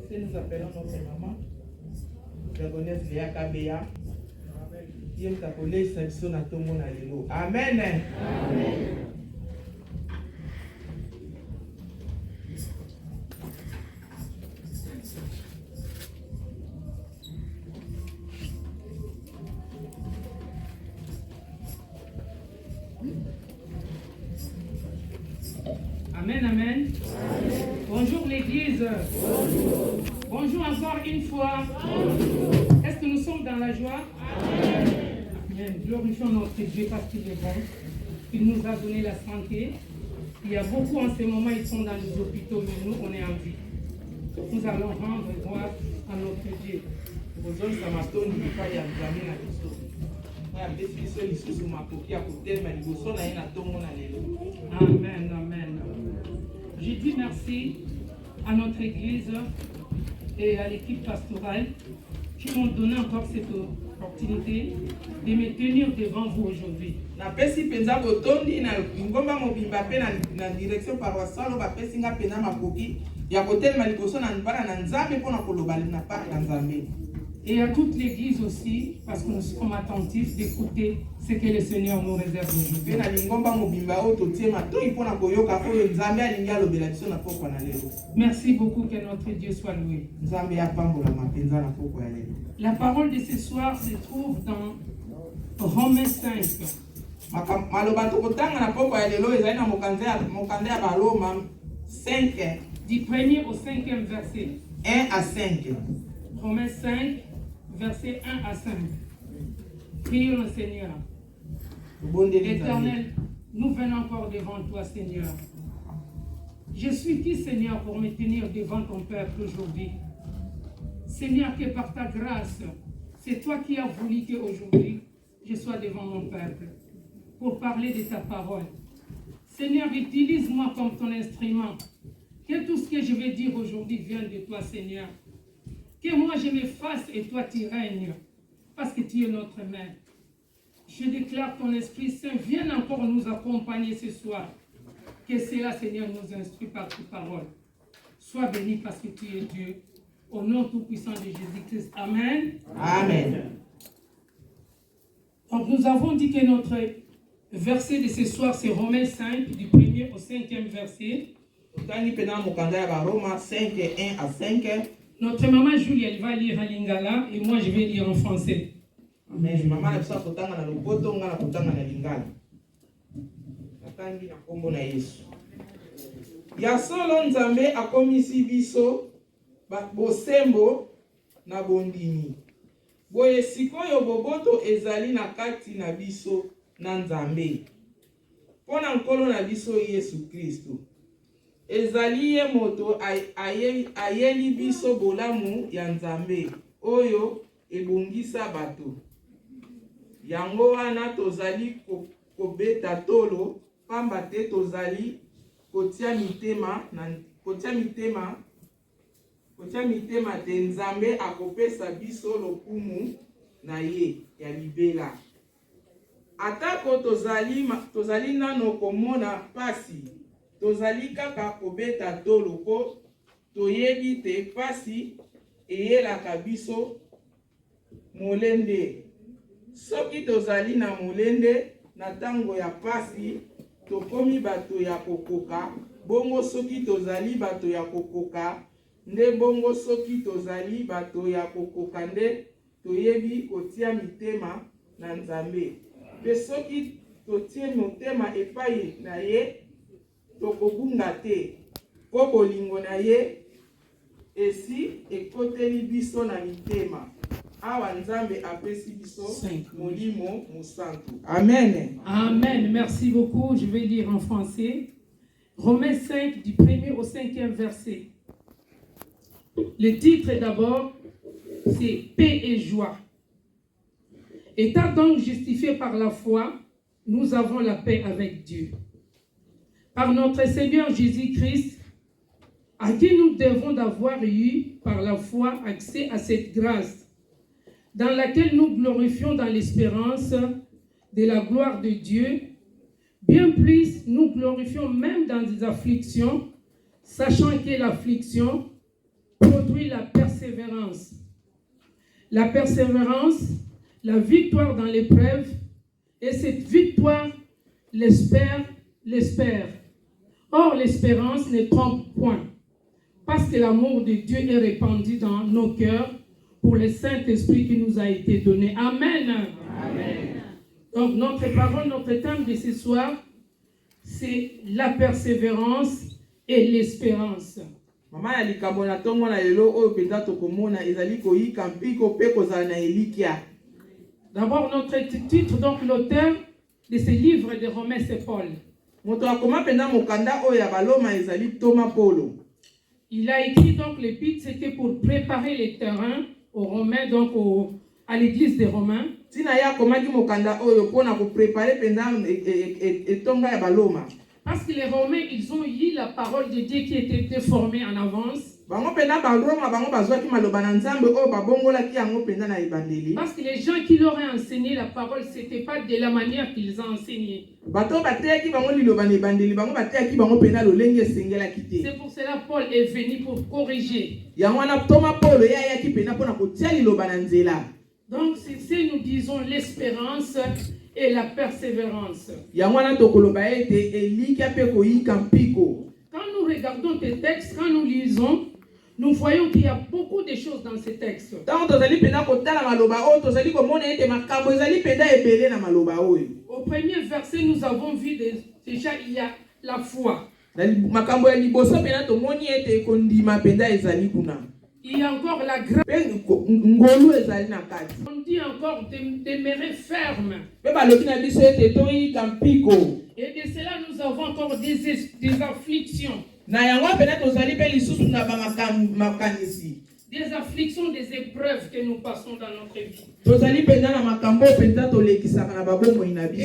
verset, nous appelons notre maman, Gabonaise Léa Kabeya. Amen. Amen. Amen, amen. Bonjour l'Église. Bonjour encore une fois. Est-ce que nous sommes dans la joie? Amen. Glorifions notre Dieu parce qu'il est bon. Il nous a donné la santé. Il y a beaucoup en ce moment, ils sont dans les hôpitaux, mais nous, on est en vie. Nous allons rendre gloire à notre Dieu. Amen, amen. Je dis merci à notre Église et à l'équipe pastorale qui m'ont donné encore cette opportunité de me tenir devant vous aujourd'hui. Et à toute l'Église aussi, parce que nous sommes attentifs d'écouter ce que le Seigneur nous réserve aujourd'hui. Merci beaucoup, que notre Dieu soit loué. La parole de ce soir se trouve dans Romains 5. Du 1er au 5e verset. 1 à 5. Romains 5, verset 1 à 5. Prions le Seigneur. Éternel, nous venons encore devant toi, Seigneur. Je suis qui, Seigneur, pour me tenir devant ton peuple aujourd'hui? Seigneur, que par ta grâce, c'est toi qui as voulu qu'aujourd'hui, je sois devant mon peuple pour parler de ta parole. Seigneur, utilise-moi comme ton instrument. Que tout ce que je vais dire aujourd'hui vienne de toi, Seigneur. Que moi je m'efface et toi tu règnes, parce que tu es notre maître. Je déclare ton Esprit Saint, viens encore nous accompagner ce soir. Que cela, Seigneur, nous instruit par ta parole. Sois béni parce que tu es Dieu. Au nom tout-puissant de Jésus-Christ. Amen. Amen. Donc nous avons dit que notre verset de ce soir, c'est Romains 5, du 1er au 5e verset. Notre maman Julie, elle va lire en lingala et moi je vais lire en français. Amen. Ya solo nzambe akomisi biso bosembo na bondimi. Boye sikoyo boboto ezali na kati na biso na nzambe. Pona nkolo na biso Yesu Kristo. Ezali ye moto ayeli biso bolamu ya nzambe oyo ebungisa bato. Yango wana tozali kobeta tolo pamba te tozali kotia mitema te nzambe akopesa biso lokumu na ye ya libela. Atako tozali nano komona pasi, tozali kaka kobeta tolo po toyebi te pasi eyelaka biso molende. Soki tozali na molende na tango ya pasi tokomi bato ya kokoka, bongo soki tozali bato ya kokoka nde bongo soki tozali bato ya kokoka nde toyebi kotia mitema na nzambe. Pe soki totie motema epai na ye tokobunga te, po bolingo na ye esi ekoteli biso na mitema. Awa nzambe apesi biso molimo musantu. Amen. Amen. Merci beaucoup. Je vais lire en français. Romains 5, du 1er au 5e verset. Le titre d'abord, c'est Paix et joie. Étant donc justifiés par la foi, nous avons la paix avec Dieu. Par notre Seigneur Jésus-Christ, à qui nous devons d'avoir eu par la foi accès à cette grâce, dans laquelle nous glorifions dans l'espérance de la gloire de Dieu. Bien plus, nous glorifions même dans des afflictions, sachant que l'affliction produit la persévérance. La persévérance, la victoire dans l'épreuve, et cette victoire, l'espère. Or, l'espérance ne trompe point, parce que l'amour de Dieu est répandu dans nos cœurs pour le Saint-Esprit qui nous a été donné. Amen. Amen. Donc, notre parole, notre thème de ce soir, c'est la persévérance et l'espérance. Mama ya likambo na tongo na lelo oyo penza tokomona ezali koyika mpiko pe kozala na elikia. D'abord, notre titre, donc l'auteur de ce livre de Romains, c'est Paul. Moto akoma penza mokanda oyo ya baloma ezali Thomas Paulo. Il a écrit donc l'épître, c'était pour préparer les terrains aux Romains, donc à l'église des Romains. Tina ya komaki mokanda oyo pona ko préparer penza etonga ya baloma. Parce que les Romains, ils ont eu la parole de Dieu qui était déformée en avance. Parce que les gens qui leur ont enseigné la parole, ce n'était pas de la manière qu'ils ont enseigné. C'est pour cela que Paul est venu pour corriger. Donc, c'est ce que nous disons, l'espérance et la persévérance. Quand nous regardons tes textes, quand nous lisons, nous voyons qu'il y a beaucoup de choses dans ces textes. Au premier verset, nous avons vu déjà il y a la foi. Il y a encore la grâce. On dit encore demeurer ferme. Et de cela, nous avons encore des afflictions. Des afflictions, des épreuves que nous passons dans notre vie. Et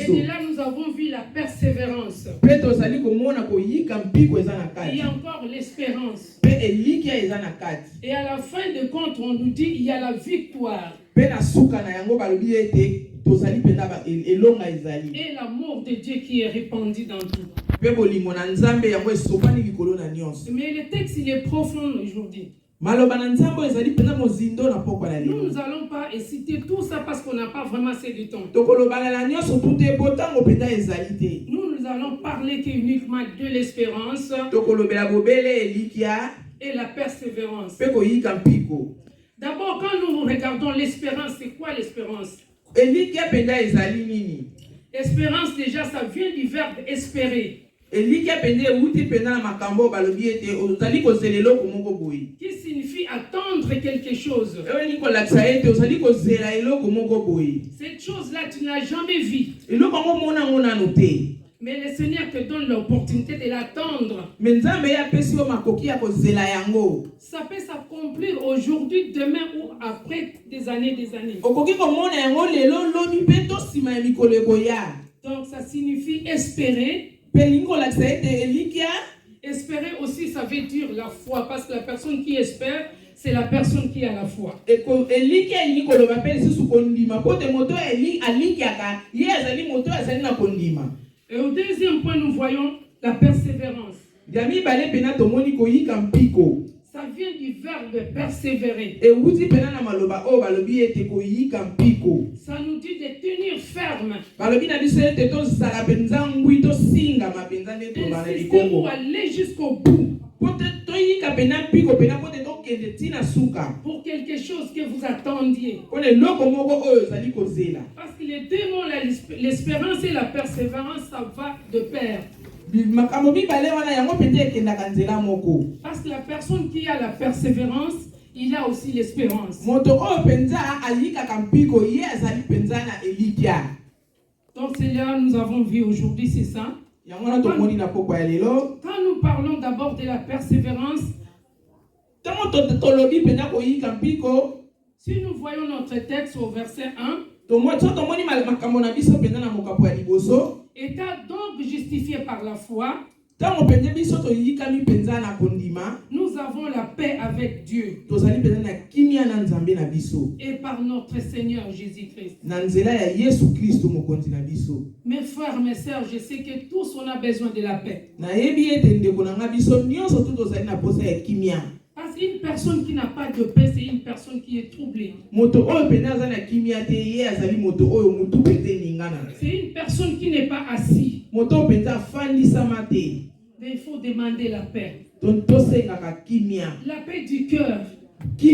de là, nous avons vu la persévérance. Il y a encore l'espérance. Et à la fin de compte, on nous dit il y a la victoire. Et l'amour de Dieu qui est répandu dans tout. Mais le texte, il est profond aujourd'hui. Nous n'allons pas citer tout ça parce qu'on n'a pas vraiment assez de temps. Nous allons parler uniquement de l'espérance et la persévérance. D'abord, quand nous regardons l'espérance, c'est quoi l'espérance? Espérance, déjà, ça vient du verbe espérer. Qui signifie attendre quelque chose. Cette chose-là, tu n'as jamais vu. Mais le Seigneur te donne l'opportunité de l'attendre. Ça peut s'accomplir aujourd'hui, demain ou après des années. Donc ça signifie espérer. Espérer aussi, ça veut dire la foi, parce que la personne qui espère, c'est la personne qui a la foi. Et au deuxième point, nous voyons la persévérance. Ça vient du verbe persévérer. Ça nous dit de tenir ferme. D'insister ou aller jusqu'au bout. Pour quelque chose que vous attendiez. Parce que les deux mots, l'espérance et la persévérance, ça va de pair. Parce que la personne qui a la persévérance, il a aussi l'espérance. Donc c'est là nous avons vu aujourd'hui, c'est ça. Quand nous parlons d'abord de la persévérance, si nous voyons notre texte au verset 1, étant donc justifié par la foi, nous avons la paix avec Dieu et par notre Seigneur Jésus-Christ. Mes frères, mes sœurs, je sais que tous on a besoin de la paix. Parce Parce qu'une personne qui n'a pas de paix, c'est une personne qui est troublée. C'est une personne qui n'est pas assise. Mais il faut demander la paix. La paix du cœur. La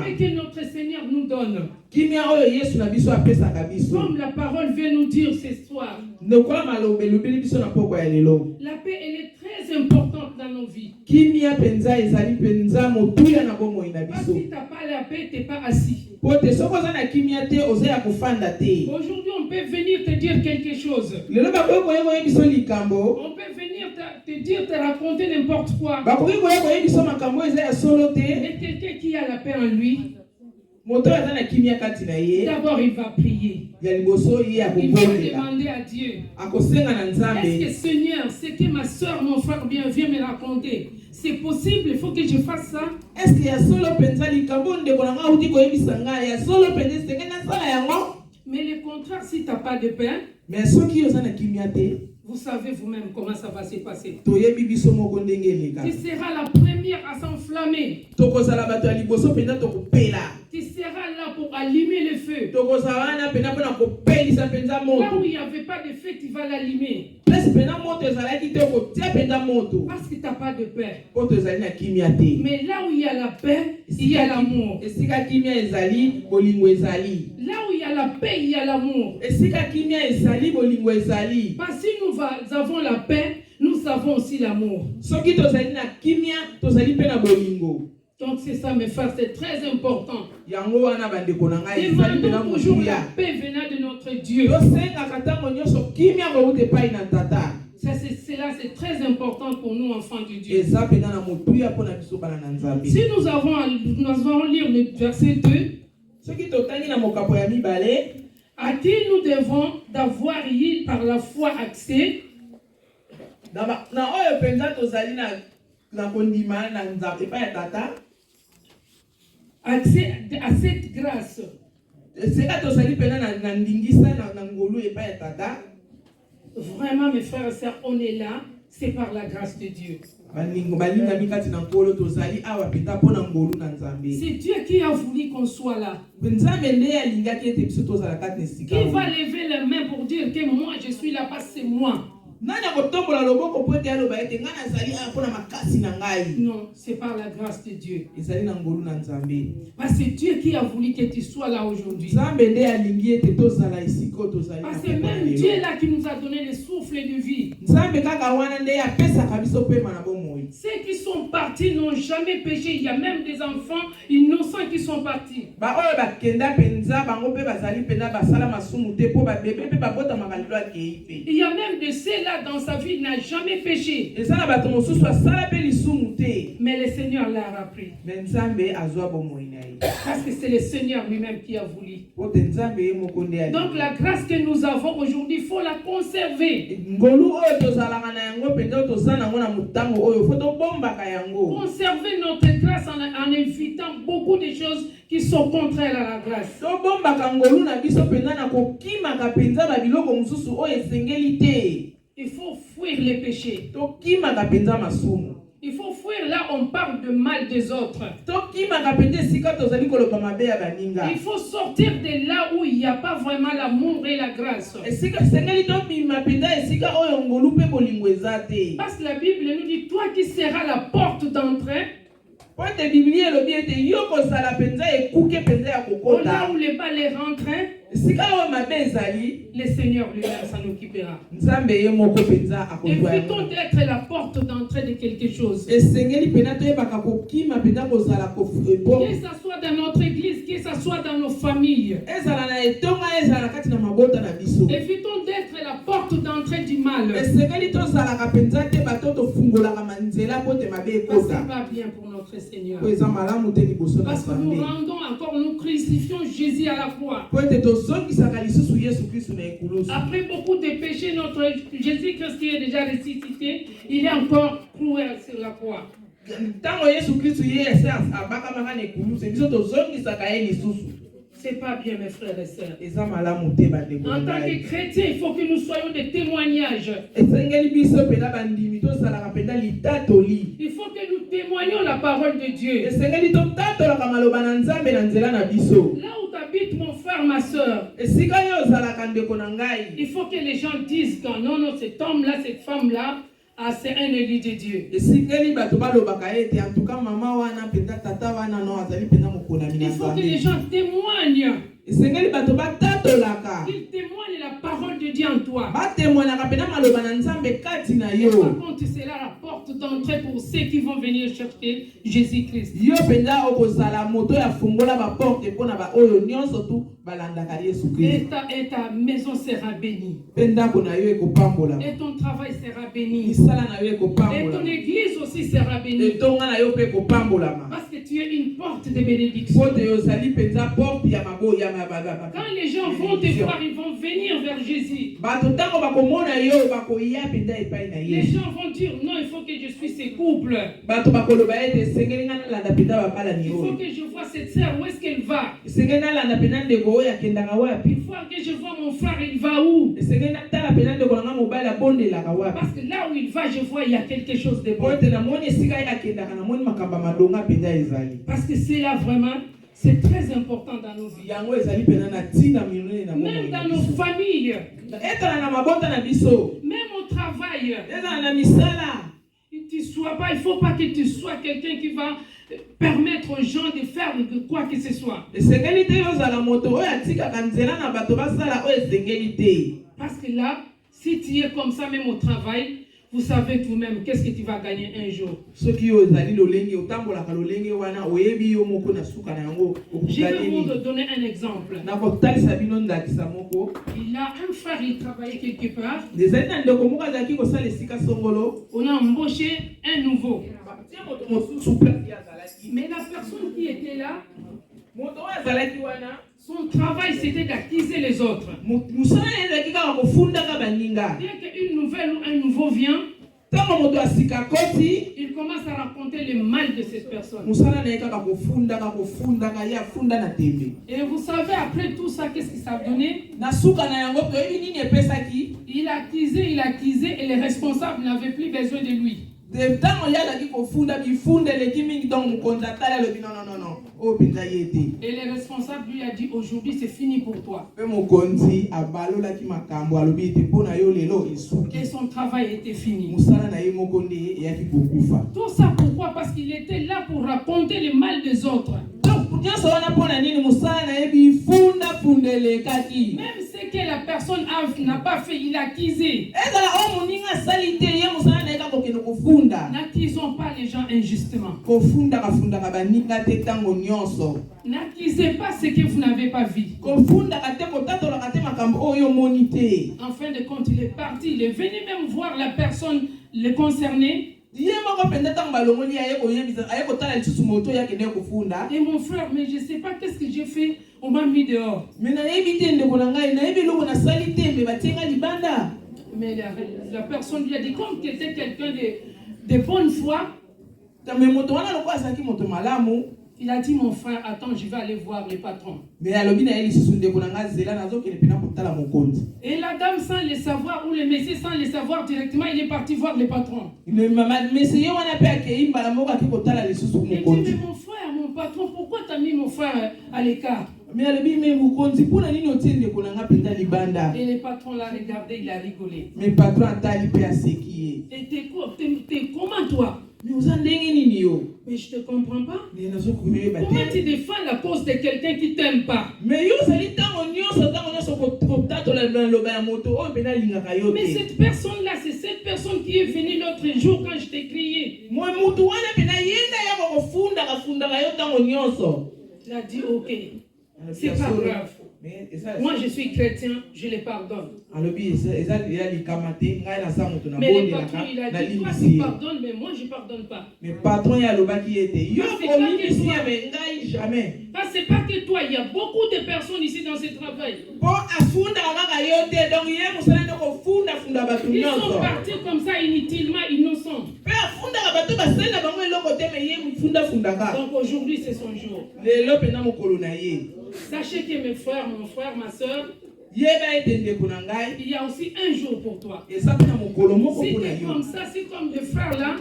paix que notre Seigneur nous donne. Comme la parole vient nous dire ce soir. La paix, elle est très importante dans nos vies. Parce que si tu n'as pas la paix, tu n'es pas assis. Aujourd'hui, on peut venir te dire quelque chose. On peut venir te dire, te raconter n'importe quoi. Et quelqu'un qui a la paix en lui, d'abord il va prier. Il va demander à Dieu. Est-ce que Seigneur, ce que ma soeur, mon frère vient me raconter, c'est possible, il faut que je fasse ça? Est-ce qu'il y a solo mais le contraire, si tu n'as pas de paix, vous savez vous-même comment ça va se passer. Tu seras la première à s'enflammer. Tu seras là pour allumer le feu. Là où il n'y avait pas de feu, tu vas l'allumer. Parce que tu n'as pas de paix. Mais là où il y a la paix, il y a l'amour. Là où il y a la paix, il y a l'amour. Parce que nous avons la paix, nous avons aussi l'amour. Donc c'est ça mes frères, c'est très important. Demandons toujours la paix venant de notre Dieu. C'est très important pour nous, enfants de Dieu. Si nous allons lire le verset 2, à qui nous devons d'avoir eu par la foi accès accès à cette grâce. Vraiment, mes frères et sœurs, on est là, c'est par la grâce de Dieu. C'est Dieu qui a voulu qu'on soit là. Qui va lever les mains pour dire que moi je suis là parce que c'est moi? Non, c'est par la grâce de Dieu. Parce que c'est Dieu qui a voulu que tu sois là aujourd'hui. Parce que même Dieu là qui nous a donné le souffle de vie. Ceux qui sont partis n'ont jamais péché. Il y a même des enfants innocents qui sont partis. Il y a même de ceux là dans sa vie n'a jamais péché. Mais le Seigneur l'a rappelé. Parce que c'est le Seigneur lui-même qui a voulu. Donc la grâce que nous avons aujourd'hui, il faut la conserver. Conserver notre grâce en évitant beaucoup de choses qui sont contraires à la grâce. Il faut fuir les péchés. Il faut fuir là on parle de mal des autres. Il faut sortir de là où il n'y a pas vraiment l'amour et la grâce. Parce que la Bible nous dit, toi qui seras la porte d'entrée, là où les balais rentrent, le Seigneur lui-même s'en occupera. Évitons d'être la porte d'entrée de quelque chose. Que ce soit dans notre église, que ce soit dans nos familles. Évitons d'être la porte d'entrée du mal. Ça n'est pas bien pour notre Seigneur. Parce que nous rendons encore, nous crucifions Jésus à la croix. Après beaucoup de péchés, notre Jésus-Christ qui est déjà ressuscité, il est encore cloué sur la croix. C'est pas bien, mes frères et sœurs. eza malamu te bandeko En tant que chrétiens, il faut que nous soyons des témoignages. esengeli biso mpenza bandimi tosalaka mpenza litatoli Il faut que nous témoignions la parole de Dieu. esengeli totatolaka maloba na nzambe na nzela na biso Là où tu habites, mon frère, ma soeur, esika yo ozalaka ndeko na ngai il faut que les gens disent que non, non, cet homme-là, cette femme-là, ah, c'est un élu de Dieu. esengeli bato balobaka ete en tout cas mama wana mpenza tata wana no azali mpenza mokonami na Il faut que nzambe les gens témoignent. esengeli bato batatolaka Qu'ils témoignent la parole de Dieu en toi. batemoinaka mpenza maloba na nzambe kati na yo Par contre, c'est là la porte d'entrée pour ceux qui vont venir chercher Jésus-Christ. yo mpenza okozala moto ya fungola baporte mpona baoyo nyonso tu balandaka yesu kristo Et ta maison sera bénie. mpe ndako na yo ekopambola Et ton travail sera béni. misala na yo Et ekopambola ton église aussi sera bénie. etonga na yo mpe ekopambolama Parce que tu es une porte de bénédiction. po te ozali mpenza porte ya maboya Quand les gens vont te voir, ils vont venir vers Jésus. bato ntango bakomona yo bakoya mpenza epai na Les yesu gens vont dire non, il faut que je suis ce couple. bato bakoloba ete esengeli nga nalanda mpenza babalani Il faut oyo que je vois cette sœur, où est-ce qu'elle va? esengeli nalanda mpenza ndeko oyo akendaka wapi Il faut que je vois mon frère, il va où? esengeli natala mpenza ndeko nanga mobali abondelaka wapi Parce que là où il va, je vois il y a quelque chose de po bon. ete namoni esika ye akendaka namoni makambo ya madonga mpenza ezali Parce que c'est là vraiment, c'est très important dans nos vies. yango ezali mpenza na ntina minene na Même dans nos familles, etala na mabota na biso même au travail. ezala na misala Il faut pas que tu sois quelqu'un qui va permettre aux gens de faire de quoi que ce soit. esengeli te yo ozala moto oyo atikaka nzela na bato basala oyo esengeli te Parce que là, si tu es comme ça même au travail, vous savez tout-même qu'est-ce que tu vas gagner un jour. soki yo ozali lolenge otambolaka lolenge wana oyebi yo moko na suka na yango Je vais vous okokanini donner un exemple. nakotalisa bino ndakisa moko Il a un frère, il travaillait quelque part. ezali na ndeko moko azalaki kosala esika songolo On a embauché un nouveau. batie moto mosusu place ye azalaki Mais la personne qui était là, moto oyo azalaki wana son travail c'était d'accuser les autres. mosala ye ezalaki kaka kofundaka baninga Dès qu'une nouvelle ou un nouveau vient, ntango moto asika koti il commence à raconter le mal de cette personne. mosala na ye kaka kofundaka ye afunda na tembe Et vous savez, après tout ça, qu'est-ce que ça a donné? na suka na yango toyebi nini epesaki Il accusait et les responsables n'avaient plus besoin de lui. ntango ye azalaki kofunda bifunda eleki mingi ntango mokonzi atali alobi nononono oyo mpenza ye te Et les responsables lui a dit, aujourd'hui c'est fini pour toi. mpe mokonzi abalolaki makambo alobi ete mpo na yo lelo esuki Et son travail était fini. mosala na ye moko nde eyaki kokufa Tout ça pourquoi? Parce qu'il était là pour raconter le mal des autres. nyonso wana mpo na nini mosala na ye bifundafunda elekaki Même ce que la personne n'a pas fait, il a accusé. ezala oyo moninga asali te ye mosala na ye kaka kokende kofunda N'accusons pas les gens injustement. kofundaka baninga te ntango nyonso N'accusez pas ce que vous n'avez pas vu. kofundaka te kotatolaka te makambo oyo omoni te En fin de compte, il est parti. Il est venu même voir la personne le concernée. ye moko mpenza ntango balongoli ye aye kotala lisusu moto oyo akende kofunda Et mon frère, mais je ne sais pas qu'est-ce que j'ai fait. On m'a mis dehors. me nayebi te ndeko na ngai nayebi eloko nasali te me batienga libanda Mais la personne lui a dit, comme tu étais quelqu'un de bonne foi, me moto wana lokola azalaki moto malamu il a dit, mon frère, attends, je vais aller voir le patron. me alobi na ye lisusu ndeko na ngai zela nazokende mpena kotala mokonzi Et la dame, sans le savoir, ou le monsieur, sans le savoir directement, il est parti voir le patron. mese ye wana mpe akei mbala moko aki kotala lisusu Il dit, mokonzi mais mon frère, mon patron, pourquoi tu as mis mon frère à l'écart? me alobi me mokonzi mpona nini otie ndeko na ngai mpenza libanda Et le patron l'a regardé, il a rigolé. me patron atali mpe aseki ye Et t'es comment toi? me oza ndenge nini yo Mais je ne te comprends pas. me nazokoyeba Comment te tu défends la cause de quelqu'un qui ne t'aime pas? me yo ozali ntango nyonso kotatola maloba ya moto oyo mpenza alingaka yo Mais te cette personne-là, c'est cette personne qui est venue l'autre jour quand je t'ai crié. motu wana mpenza yenda yako kofundaka yo ntango nyonso Il a dit, ok, c'est pas grave. Moi, je suis chrétien, je le pardonne. alobi eza likama te ngai naza moto Mais le patron, il a dit, toi, tu nabondelaka pardonnes, mais moi, je ne pardonne pas. me patron ye alobaki ete yo Parce que komimisi quand ye me ngai jamais Parce que c'est pas que toi, il y a beaucoup de personnes ici dans ce travail. mpo afundaka kaka yo te donc ye mosala nde kofundafunda bato Ils sont nyonso partis comme ça, inutilement, innocents. mpe afundaka bato basali na bango eloko te me ye mfundafundaka Donc aujourd'hui, c'est son jour. lelo mpenza mokolo na ye Sachez que mes frères, mon frère, ma soeur, yeba ete ndeko na ngai il y a aussi un jour pour toi. eza mpe na mokolo moko Si tu mpona es yo. comme ça, si comme les frères là,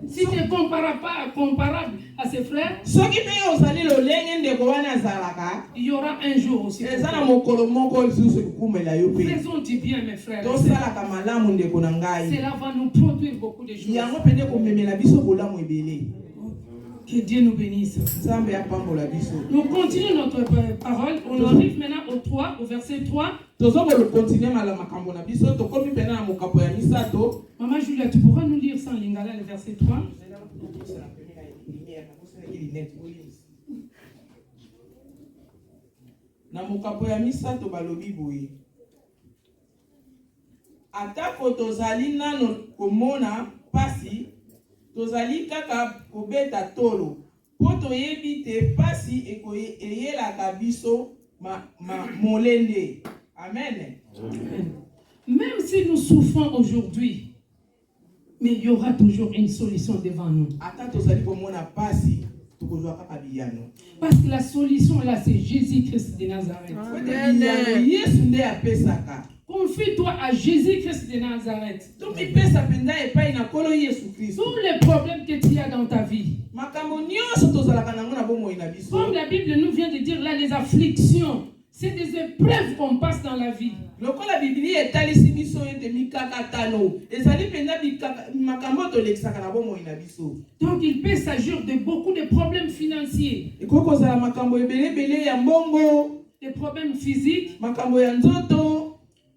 si tu es comparable à ses frères, soki mpe ozali lolenge ndeko wana azalaka il y aura un jour aussi pour eza na toi. mokolo moko lisusu ekumela yo mpe. Faisons du bien, mes frères. tosalaka malamu ndeko na ngai Cela va nous produire beaucoup de choses. yango mpe nde komemela biso bolamu ebele. Que Dieu nous bénisse. nzambe apambola biso. Nous continuons notre parole. On arrive maintenant au verset 3. tozokokontinue makambo na biso tokomi mpena na mokapo ya misato. Maman Julia, tu pourras nous lire sans lingala le verset 3? na mokapo ya misato balobi boye. atako tozali nano komona pasi tozali kaka kobeta tolo po toyebi te pasi eyelaka biso molende. Amen. Même si nous souffrons aujourd'hui, mais il y aura toujours une solution devant nous. ata tozali komona pasi tokozwa kaka biyano. Parce que la solution là, c'est Jésus-Christ de Nazareth. Biyano yesu nde apesaka. Confie-toi à Jésus-Christ de Nazareth. tomipesa mpenza epai na nkolo yesu kristo. Tous les problèmes que tu as dans ta vie, makambo nyonso tozalaka nango na bomoi na biso. comme la Bible nous vient de dire là, les afflictions, c'est des épreuves qu'on passe dans la vie. lokola biblia etalisi biso ete mikakatano ezali mpenza makambo tolekisaka na bomoi na biso. Donc il peut s'agir de beaucoup de problèmes financiers, ekoki kozala makambo ebelebele ya mbongo, des problèmes physiques, makambo ya nzoto,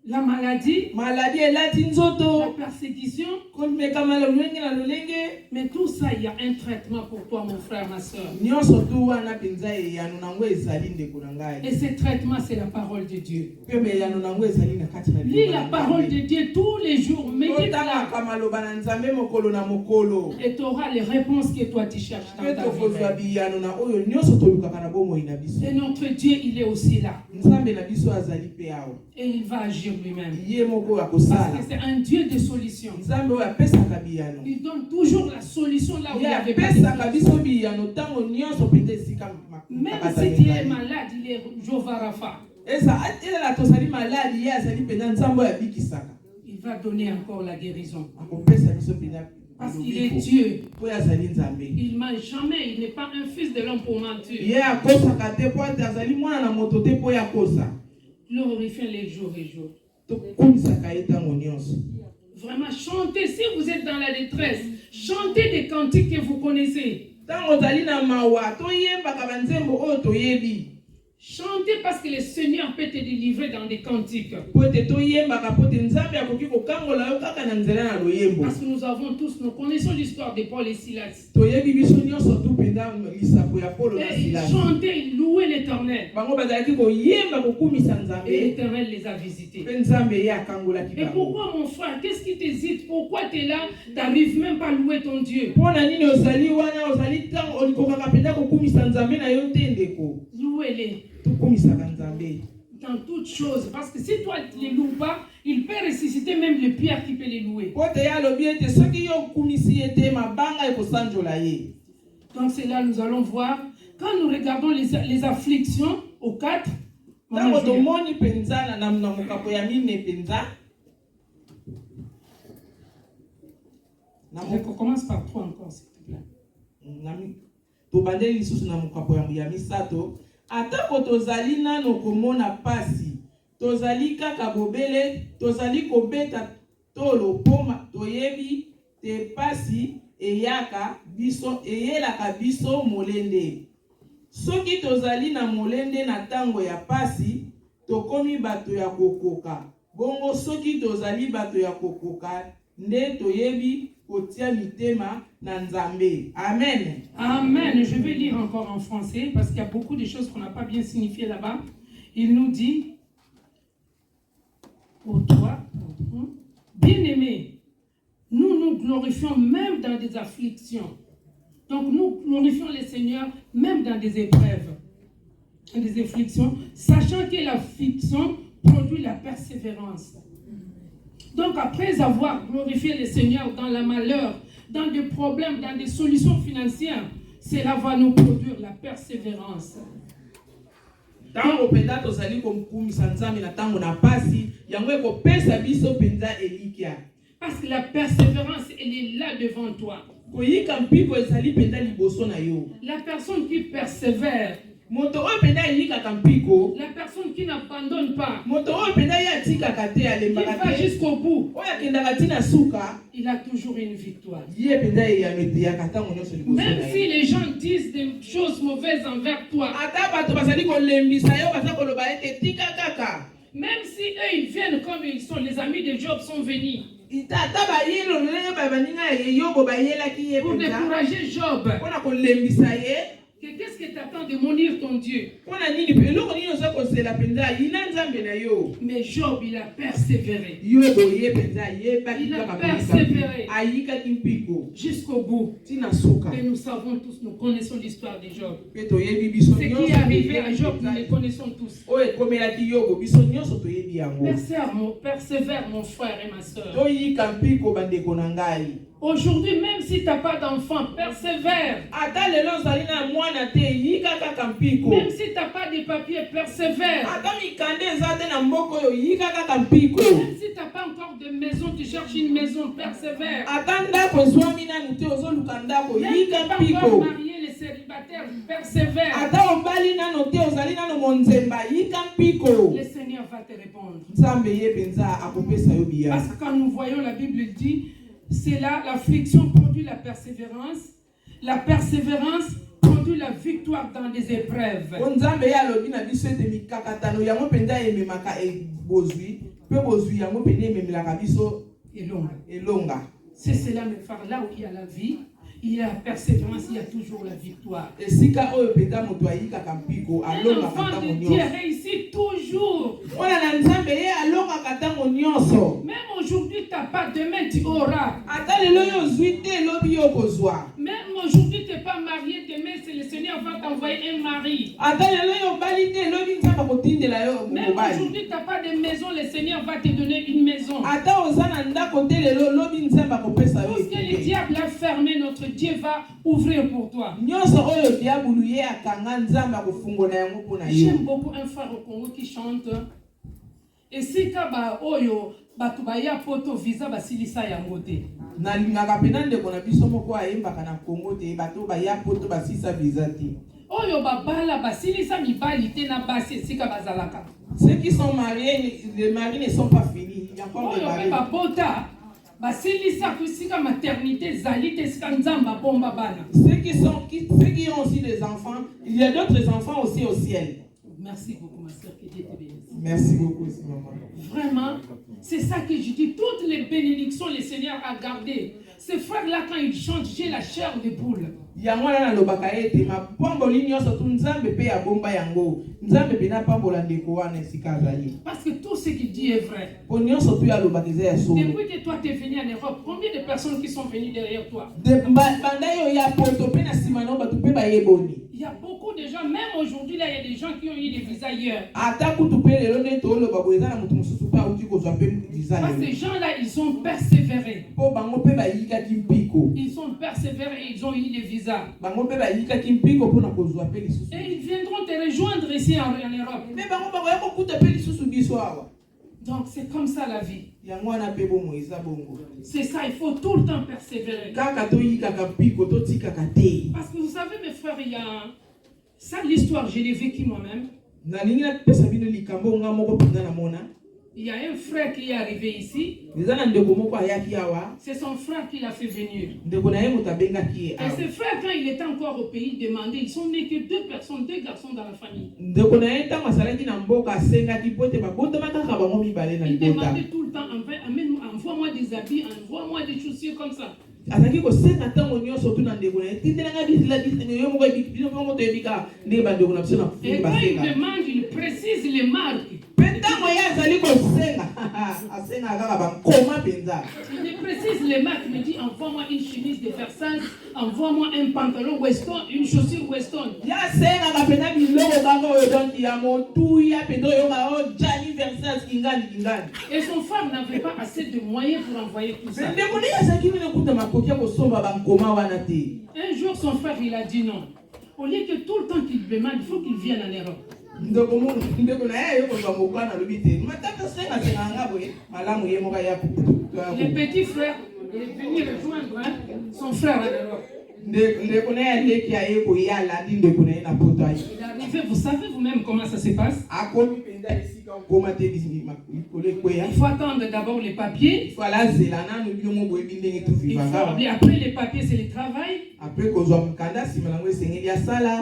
la maladie, maladi elati nzoto, la persécution. komekama lolenge na lolenge. Mais tout ça, il y a un traitement pour toi, mon frère, ma soeur. nyonso tu wana mpenza eyano nango ezali ndeko na ngai. Et ce traitement, c'est la parole de Dieu. mpe eyano nango ezali na kati na Lis la parole de Dieu tous les jours. Médite-la. totangaka maloba na nzambe mokolo na mokolo. Et tu auras les réponses que toi tu cherches dans mpe ta tokozwa vie. biyano na oyo nyonso tolukaka na bomoi na biso. Et notre Dieu, il est aussi là. nzambe na biso azali mpe awa. Et il va agir lui-même. ye moko Parce akosala. que c'est un Dieu de solutions. nzambe oyo apesaka biyano. Il donne toujours la solution là où il y ye avait pas de apesaka biso solution. biyano ntango nyonso mpe te esika Même si tu es malade, il est Jéhovah Rapha. ezala tozali maladi ye azali mpenza nzambe oyo abikisaka. Il va donner encore la guérison. akopesa biso mpenza Parce qu'il est Dieu. po azali nzambe. Il ne ment jamais. Il n'est pas un fils de l'homme pour mentir. ye akosaka te po ate azali mwana na moto te po ye akosa. Glorifiez les jours et jours. tokumisaka ye ntango nyonso. Vraiment, chantez. Si vous êtes dans la détresse, chantez des cantiques que vous connaissez. ntango ozali na mawa toyembaka banzembo oyo toyebi. Chantez parce que le Seigneur peut te délivrer dans des cantiques. po ete toyembaka po ete nzambe akoki kokangola yo kaka na nzela na loyembo. Parce que nous avons tous, nous connaissons l'histoire de Paul et Silas. toyebi biso nyonso tu mpenza lisapo ya polo na Et ils silasi. chantaient, ils louaient l'Éternel. bango bazalaki koyemba kokumisa Et nzambe l'Éternel les a visités. mpe nzambe ye akangolaki Et bango. pourquoi, mon frère, qu'est-ce qui t'hésite? Pourquoi tu es là? Tu n'arrives même pas à louer ton Dieu. mpo na nini ozali wana ozali ntango olikokaka mpenza kokumisa nzambe na yo te ndeko. Louez-les tokumisaka nzambe dans toutes choses. Parce que si toi tu ne les loues pas, il peut ressusciter même le pierre qui peut les louer. po te ye alobi ete soki yo okumisi ye te mabanga ekosanjola ye. Donc c'est là nous allons voir. Quand nous regardons les afflictions au 4, ntango tomoni mpenza na mokapo ya mine mpenza. on commence par 3 encore, s'il te plaît. tobandeli lisusu na mokapo ya misato. atako tozali nano komona pasi tozali kaka bobele tozali kobeta tolo poma toyebi te pasi eyelaka biso molende. soki tozali na molende na ntango ya pasi tokomi bato ya kokoka. bongo soki tozali bato ya kokoka nde toyebi kotia mitema na nzambe. Amen. Amen. Je vais lire encore en français parce qu'il y a beaucoup de choses qu'on n'a pas bien signifiées là-bas. Il nous dit, au 3, bien-aimés, nous nous glorifions même dans des afflictions. Donc nous glorifions le Seigneur même dans des épreuves, dans des afflictions, sachant que l'affliction produit la persévérance. Donc après avoir glorifié le Seigneur dans le malheur, dans des problèmes, dans des solutions financières, cela va nous produire la persévérance. Tango penda tozali komkumisa nzambe na tango na pasi yango ekopesa biso penza elikia. Parce que la persévérance, elle est là devant toi. Koyika mpiko ezali penza liboso na yo. La personne qui persévère, Moto oyo penda yika kampiko, la personne qui n'abandonne pas, moto oyo penda ya tika kate qui alembaka va te, jusqu'au bout, oya kendaka tina suka, il a toujours une victoire. ye penda ya mete ya katango nyonso liboso Même na si ye. les gens disent des choses mauvaises envers toi, Ata bato bazali kolembisa yo baza koloba ete tika kaka. même si eux ils viennent comme ils sont, les amis de Job sont venus Ata bayelo lolenge baninga ye yobo bayelaki ye pour penza. décourager Job. Pona kolembisa ye. Qu'est-ce que tu attends de maudire ton Dieu? Pona nini eloko nini oza kosela penza yina nzambe na yo. Mais Job, il a persévéré Yo boye penza ye baki Il a kaka persévéré. ayika kimpiko jusqu'au bout. tina suka. Et nous savons tous, nous connaissons l'histoire de Job. Pe toyebi biso Ce qui est arrivé à Job, nous le connaissons tous. oyo ekomelaki yobo biso nyonso toyebi yango. Persévère, mon frère et ma soeur. Toyika mpiko bandeko na ngai. Aujourd'hui, même si tu n'as pas d'enfant, persévère. Ata lelo ozali na mwana te yika kaka mpiko. Même si tu n'as pas de papiers, persévère. Ata mikande eza te na mboka oyo yika kaka mpiko. Même si tu n'as pas encore de maison, tu cherches une maison, persévère. Ata ndako ezwami nanu te ozoluka ndako Même si tu yika n'as pas mpiko. encore marié, les célibataires, persévère. Ata obali nano te ozali nano monzemba yika mpiko. Le Seigneur va te répondre. Nzambe ye penza akopesa yo biya. Parce que quand nous voyons la Bible dit, c'est là l'affliction produit la persévérance produit la victoire dans les épreuves. Nzambe ye alobi na biso ete mikakatano yango penza ememaka bozwi pe bozwi yango pene ememelaka biso elonga. C'est cela, mes frères, là où il y a la vie, il y a la persévérance, il y a toujours la victoire. Esika oyo penza moto ayikaka mpiko Un alongaka enfant ntango de Dieu nyonso. réussit toujours. Mwana na Nzambe ye alongaka ntango nyonso. Même aujourd'hui, tu n'as pas, demain tu auras. Ata lelo yo ozwi te elobi yo kozwa. Même aujourd'hui, tu n'es pas marié, demain, c'est le Seigneur va t'envoyer un mari. Ata lelo yo obali te elobi Nzambe akotindela yo Même mobali. aujourd'hui, tu n'as pas de maison, le Seigneur va te donner une maison. Ata oza na ndako te lelo elobi Nzambe akopesa yo Tout ce que le ekeke. diable a fermé, notre Dieu va ouvrir pour toi. Nyonso oyo diabulu ye akanga Nzambe akofungola yango mpona yo. J'aime beaucoup un frère au Congo qui chante. Et si kaba oyo batu baya poto visa basilisa yango te. Nalingaka pena ndeko na biso moko ayembaka na Congo te bato baya poto basisa visa te. Oyo babala basilisa mibali te na basi esika bazalaka. Ceux qui sont mariés, les maris ne sont pas finis. Il y a pas de Oyo mari. pe babota basilisa kusika maternité zali te sika nzamba bomba bana. Ceux qui ont aussi des enfants, il y a d'autres enfants aussi au ciel. Merci beaucoup ma soeur, que Dieu te bénisse. Merci beaucoup, maman. Vraiment, c'est ça que je dis. Toutes les bénédictions, le Seigneur a gardées. Ces frères-là, quand ils chantent, j'ai la chair de poule. Yango na lobaka ete mapamboli nyonso tu Nzambe pe ya bomba yango. Nzambe pe na pambola ndeko wana esika azali. Parce que tout ce qu'il dit est vrai. Po nyonso tu ya lobaka eza ya solo. Depuis que toi tu es venu en Europe, combien de personnes qui sont venues derrière toi? Banda yo ya poto pe na sima no batu pe ba yeboni. Il y a beaucoup de gens, même aujourd'hui là, il y a des gens qui ont eu des visas ailleurs. Ata kutu pe lelo ne to loba boza na mutu mususu pa uti ko zwa pe visa. Parce que ces gens-là, ils ont persévéré. Po bango pe ba yika kimpiko. Ils ont persévéré et ils ont eu des visas. Bango pe ba yika kimpiko po na ko zwa pe lisusu. Et ils viendront te rejoindre ici en Europe. Mais bango ba ya ko kuta pe lisusu biso awa. Donc c'est comme ça la vie. Yango wana pe bo moiza bongo. C'est ça, il faut tout le temps persévérer. Kaka to yika kapiko to tika kate. Parce que vous savez mes frères, il y a ça l'histoire, je l'ai vécu moi-même. Na ningi na pesa bino likambo nga moko pina na mona. Il y a un frère qui est arrivé ici. C'est son frère qui l'a fait venir. Et ce frère, quand il était encore au pays, demandait, ils sont nés que deux personnes, deux garçons dans la famille. Il demandait tout le temps, envoie-moi des habits, envoie-moi des chaussures comme ça. Et quand il demande, il précise les marques. Il précise les marques, il me dit envoie-moi une chemise de Versace, envoie-moi un pantalon Weston, une chaussure Weston. Et son frère n'avait pas assez de moyens pour envoyer tout ça. Un jour son frère il a dit non. Au lieu que tout le temps qu'il demande, il faut qu'il vienne en Europe. Les petits frères, il est venu rejoindre son frère à l'Europe. Il est arrivé, vous savez vous-même comment ça se passe. Il faut attendre d'abord les papiers. Après les papiers, c'est le travail.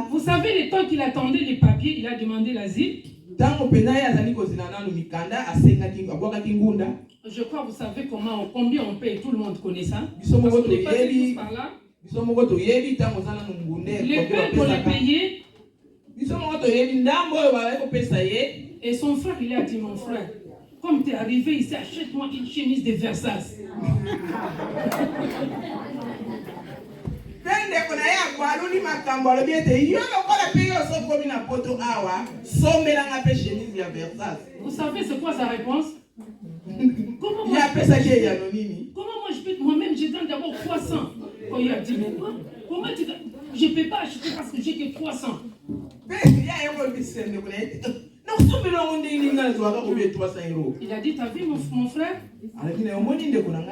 Vous savez le temps qu'il attendait les papiers, il a demandé l'asile. Je crois vous savez combien on paye, tout le monde connaît ça. Parce qu'on est passé tous par là. Les pains pour les payer. Et son frère, il a dit, mon frère, comme tu es arrivé ici, achète-moi une chemise de Versace. Vous savez c'est quoi sa réponse? Comment moi je peux, moi-même je donne d'abord 300. Quand il a dit, mais quoi? Comment tu donnes? Je ne peux pas acheter parce que j'ai que 300. Il a dit, t'as vu mon frère?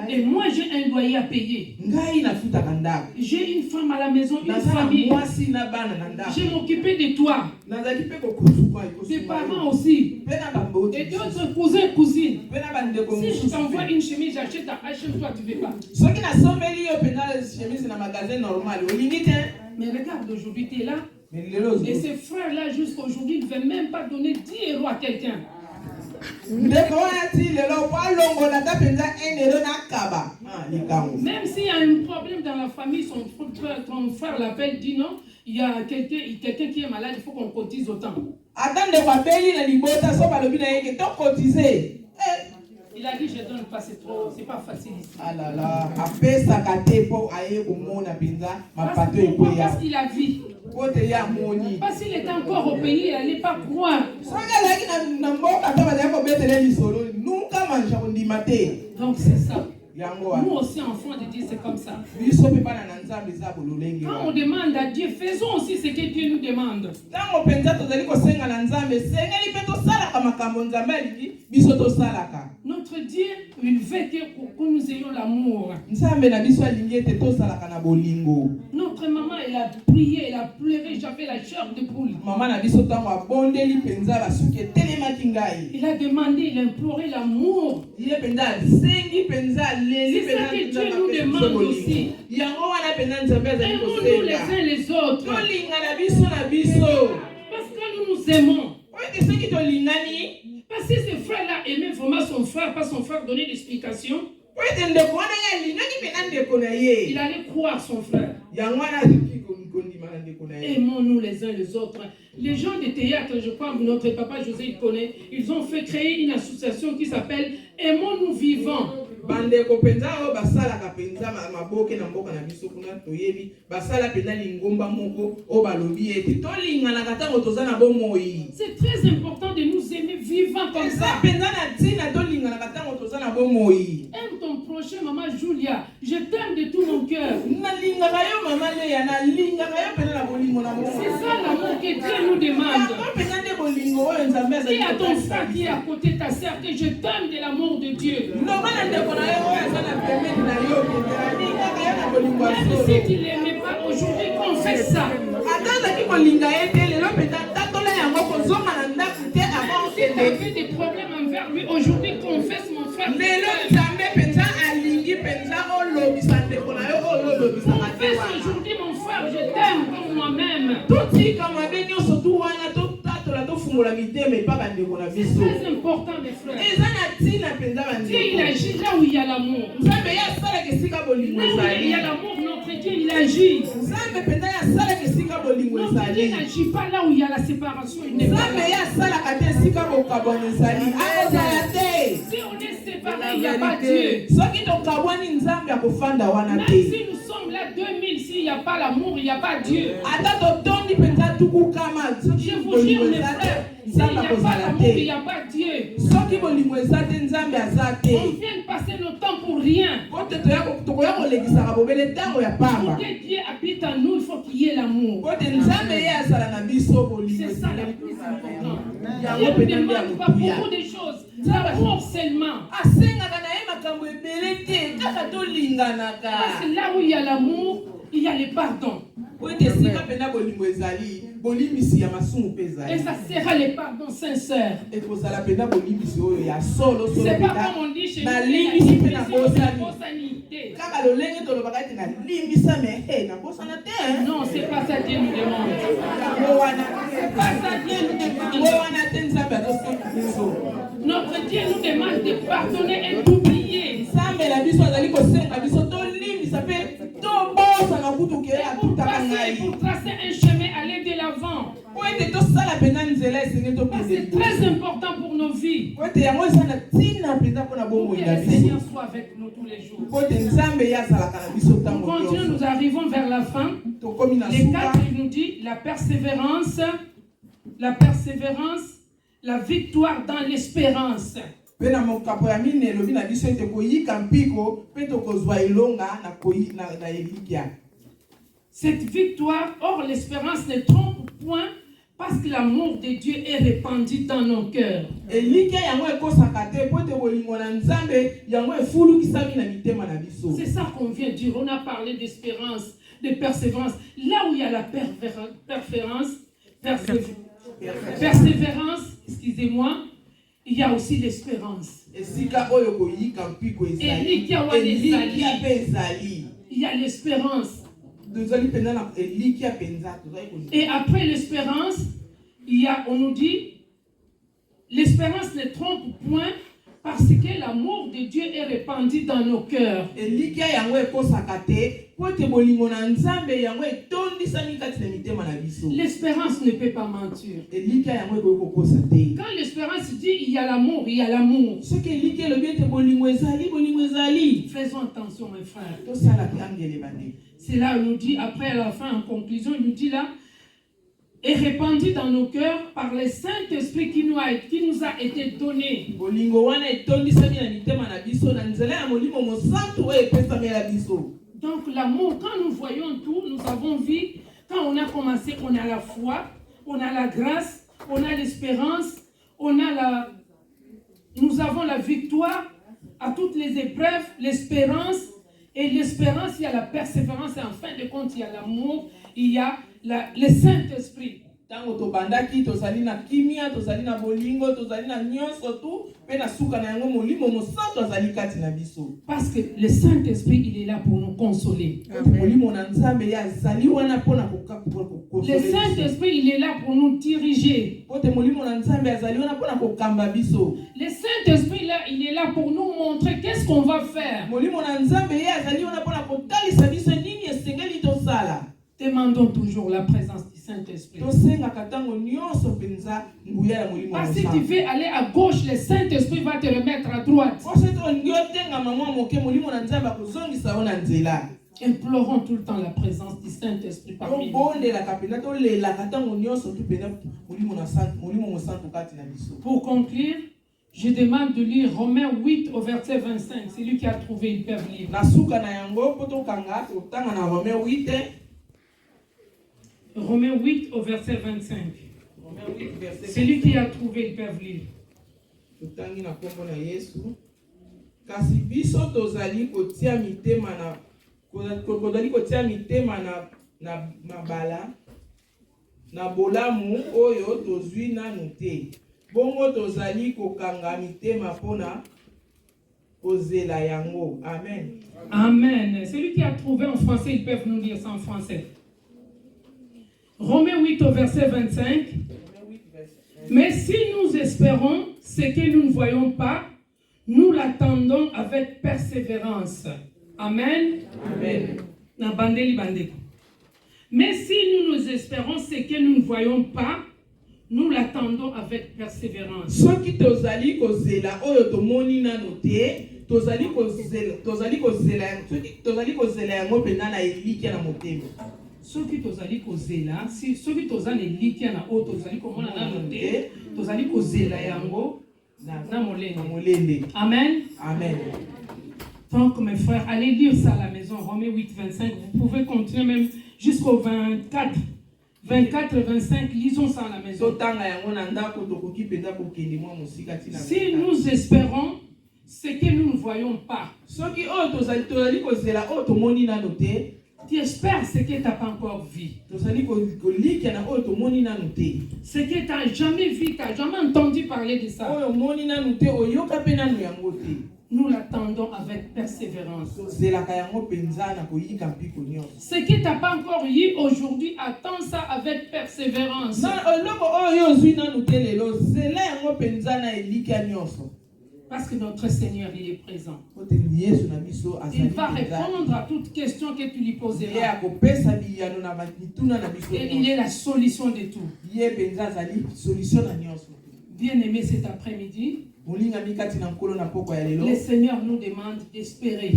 Et moi j'ai un loyer à payer. J'ai une femme à la maison, une famille. J'ai m'occupé de toi. Tes parents aussi. Et d'autres cousins, cousines. Si je t'envoie une chemise, achète-toi, tu ne veux pas. Mais regarde, aujourd'hui tu es là. Et ces frères-là, jusqu'aujourd'hui, ne veulent même pas donner 10 € à quelqu'un. Même s'il y a un problème dans la famille, ton frère l'appelle, dit non, il y a quelqu'un qui est malade, il faut qu'on cotise autant. Il a dit, je donne pas, c'est pas facile ici. Ah là là, parce qu'il a vu. Parce qu'il était encore au pays, il n'allait pas croire. Donc c'est ça. Nous aussi, enfants de Dieu, c'est comme ça. Quand on demande à Dieu, faisons aussi ce que Dieu nous demande. Notre Dieu, il veut que nous ayons l'amour. Notre maman, elle a prié, elle a pleuré, j'avais la chair de poule. Il a demandé, il a imploré l'amour. C'est ça que Dieu nous demande aussi. Aimons-nous les uns les autres. Parce que nous nous aimons. Parce que ce frère-là aimait vraiment son frère, pas son frère donner l'explication. Il allait croire son frère. Aimons-nous les uns les autres. Les gens de théâtre, je crois que notre papa José il connaît, ils ont fait créer une association qui s'appelle Aimons-nous vivants. bandeko penza o basala ka penza maboke na mboka na biso kuna toyebi basala penza lingomba moko o balobi ete tolingana katango tozana bomoi. C'est très important de nous aimer vivants comme ça. Penza na tina tolingana katango tozana bomoi. Aime ton prochain, maman Julia. Je t'aime de tout mon cœur. Na lingaka yo maman Léa, na lingaka yo penza na bolingo na bolingo. C'est ça l'amour que Dieu nous demande. Dis à ton frère qui est à côté de ta sœur que je t'aime de l'amour de Dieu. Même si tu ne l'aimais pas aujourd'hui, confesse ça. Si tu as fait des problèmes envers lui, aujourd'hui confesse mon frère. Confesse aujourd'hui mon frère, je t'aime comme moi-même. C'est très important mes frères. Dieu il agit là où il y a l'amour. Là où il y a l'amour, notre Dieu il agit. Notre Dieu n'agit pas là où il y a la séparation. Il n'est pas là. Si on est séparés, il n'y a pas Dieu. Même si nous sommes là 2000, s'il n'y a pas l'amour, il n'y a pas Dieu. Je vous jure mes frères, s'il n'y a pas l'amour, il n'y a pas Dieu. On vient de passer notre temps pour rien. Pour que Dieu habite en nous, il faut qu'il y ait l'amour. C'est ça le plus important. ne demande pas beaucoup de choses. L'amour seulement. Parce que là où il y a l'amour, il y a le pardon. Et ça sera le pardon sincère. C'est pas comme on dit chez nous, non, c'est pas ça Dieu nous demande. C'est pas ça Dieu nous demande. Notre Dieu nous demande de pardonner et d'oublier. Pour tracer un chemin, aller de l'avant. C'est très important pour nos vies. Pour que le Seigneur soit avec nous tous les jours. Nous continuons, nous arrivons vers la fin. Les 4, il nous dit la persévérance, la victoire dans l'espérance. Cette victoire, or l'espérance ne trompe point, parce que l'amour de Dieu est répandu dans nos cœurs. C'est ça qu'on vient de dire. On a parlé d'espérance, de persévérance. Là où il y a la persévérance, excusez-moi, il y a aussi l'espérance. Et il y a l'espérance. Et après l'espérance, on nous dit, l'espérance ne trompe point, parce que l'amour de Dieu est répandu dans nos cœurs. L'espérance ne peut pas mentir. Quand l'espérance dit il y a l'amour, il y a l'amour. Faisons attention, mes frères. C'est là où il nous dit, après à la fin, en conclusion, il nous dit là, est répandu dans nos cœurs par le Saint-Esprit qui nous a été donné. Donc l'amour, quand nous voyons tout, nous avons vu, quand on a commencé, on a la foi, on a la grâce, on a l'espérance, nous avons la victoire à toutes les épreuves, l'espérance. Et l'espérance, il y a la persévérance, et en fin de compte, il y a l'amour, il y a le Saint-Esprit. Parce que le Saint-Esprit, il est là pour nous consoler. Le Saint-Esprit, il est là pour nous diriger. Le Saint-Esprit, là, il est là pour nous montrer qu'est-ce qu'on va faire. Demandons toujours la présence du Saint-Esprit. Parce que si tu veux aller à gauche, le Saint-Esprit va te remettre à droite. Implorons tout le temps la présence du Saint-Esprit parmi nous. Pour conclure, je demande de lire Romains 8 au verset 25. C'est lui qui a trouvé, ils peuvent lire. Romains 8 au verset 25. Celui qui a trouvé, ils peuvent lire. Kasi biso tozali kotia mitema na mabala na bolamu oyo tozwi nanu te. Bongo tozali kokanga mitema pona kozela yango. Amen. Amen. Celui qui a trouvé en français, ils peuvent nous lire ça en français. Romains 8 au verset 25. Mais si nous espérons ce que nous ne voyons pas, nous l'attendons avec persévérance. Amen. Amen. Mais si nous espérons ce que nous ne voyons pas, nous l'attendons avec persévérance. Soki tozali kozela oyo tomoni nano te, tozali kozela yango pena na elikia na motema. Soki tozali kozela, si soki tozali elikia na oyo tozali komona nano te, tozali kozela yango na molende. Amen. Amen. Donc mes frères, allez lire ça à la maison, Romains 8, 25. Vous pouvez continuer même jusqu'au 24. 24 et 25, lisons ça à la maison. totanga yango na ndako tokoki mpenza kokende mwa mosika ntina Si nous espérons ce que nous ne voyons pas, soki oyo tozali kozela oyo tomoni nano te, tu espères ce que tu n'as pas encore vu. tozali kolikia na oyo tomoni nano te, Ce que tu n'as jamais vu, tu n'as jamais entendu parler de ça. oyo omoni nano te oyoka mpe nano yango te, Nous l'attendons avec persévérance. tozelaka yango mpenza na koyika mpiko nyonso. Ce que tu n'as pas encore eu aujourd'hui, attends ça avec persévérance. na eloko oyo ozwi nano te lelo zela yango mpenza na elikia nyonso. Parce que notre Seigneur, il est présent. Kote yesu na biso Il azali va mpenza. répondre à toute question que tu lui ye poseras. akopesa biyano na bituna na biso Et il est la solution de tout. ye mpenza azali solution na nyonso. Bien-aimé, cet après-midi, molingami kati na nkolo na poko ya lelo le Seigneur nous demande d'espérer.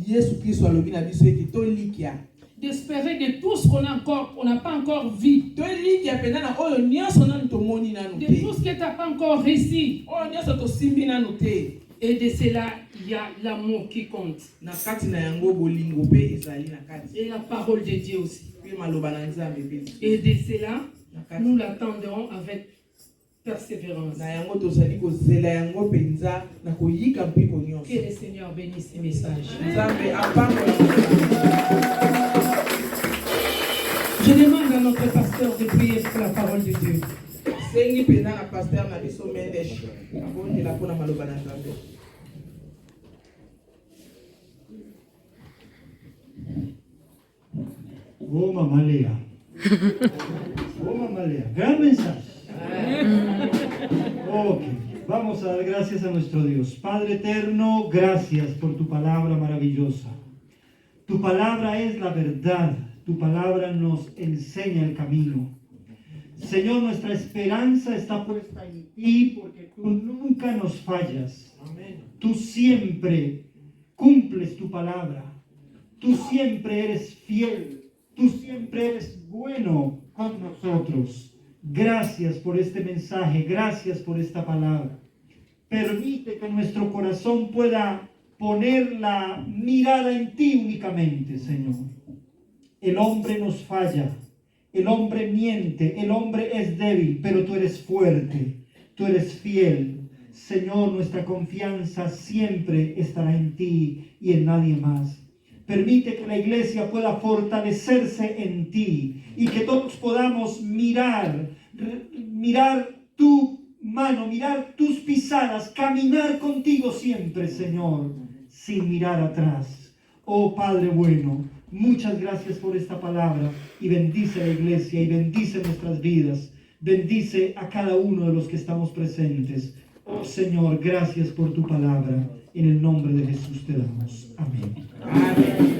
yesu kristo alobi na biso ete tolikia D'espérer de tout ce qu'on n'a pas encore vu. tolikia mpenza na oyo nyonso nanu tomoni nanu De te, tout ce que tu n'as pas encore réussi. oyo nyonso tosimbi nanu te. Et de cela, il y a l'amour qui compte. Na kati na yango bolingo mpe ezali na kati Et la parole de Dieu aussi. mpe maloba na nzambe mpe Et de cela, na kati nous l'attendrons avec persévérance. na yango tozali kozela yango mpenza na koyika mpiko Que nyonso. le Seigneur bénisse ces messages. nzambe apambola. Je demande à notre pasteur de prier pour la parole de Dieu. sengi mpenza na paster na biso mendesh abondela mpona maloba na nzambe. Oh, mamá Lea. Oh, mamá Lea. Gran mensaje. Ok. Vamos a dar gracias a nuestro Dios. Padre eterno, gracias por tu palabra maravillosa. Tu palabra es la verdad. Tu palabra nos enseña el camino. Señor, nuestra esperanza está puesta en ti porque tú nunca nos fallas. Tú siempre cumples tu palabra. Tú siempre eres fiel. Tú siempre eres bueno con nosotros. Gracias por este mensaje. Gracias por esta palabra. Permite que nuestro corazón pueda poner la mirada en ti únicamente, Señor. El hombre nos falla. El hombre miente. El hombre es débil, pero tú eres fuerte. Tú eres fiel. Señor, nuestra confianza siempre estará en ti y en nadie más. Permite que la iglesia pueda fortalecerse en ti y que todos podamos mirar tu mano, mirar tus pisadas, caminar contigo siempre, Señor, sin mirar atrás. Oh Padre bueno, muchas gracias por esta palabra y bendice a la iglesia y bendice nuestras vidas. Bendice a cada uno de los que estamos presentes. Oh Señor, gracias por tu palabra. En el nombre de Jesús te damos. Amén. Amen.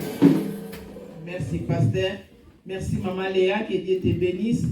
Merci pasteur. Merci maman Léa, que Dieu te bénisse.